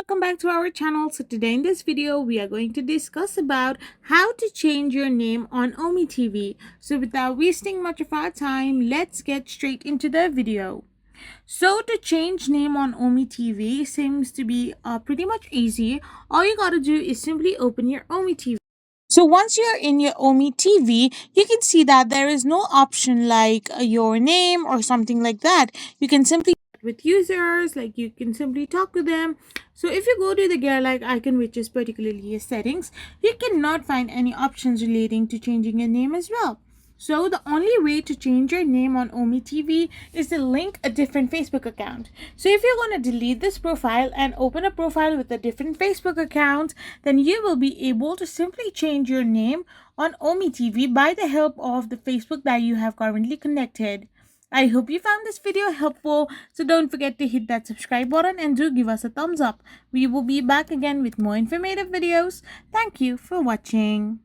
Welcome back to our channel. So today in this video we are going to discuss about how to change your name on OME TV. So without wasting much of our time, let's get straight into the video. So to change name on OME TV seems to be pretty much easy. All you gotta do is simply open your OME TV. So once you're in your OME TV, you can see that there is no option like your name or something like that. You can simply with users, like you can simply talk to them. So if you go to the gear like icon, which is particularly your settings, you cannot find any options relating to changing your name as well. So the only way to change your name on OME TV is to link a different Facebook account. So if you're going to delete this profile and open a profile with a different Facebook account, then you will be able to simply change your name on OME TV by the help of the Facebook that you have currently connected. I hope you found this video helpful, so don't forget to hit that subscribe button and do give us a thumbs up. We will be back again with more informative videos. Thank you for watching.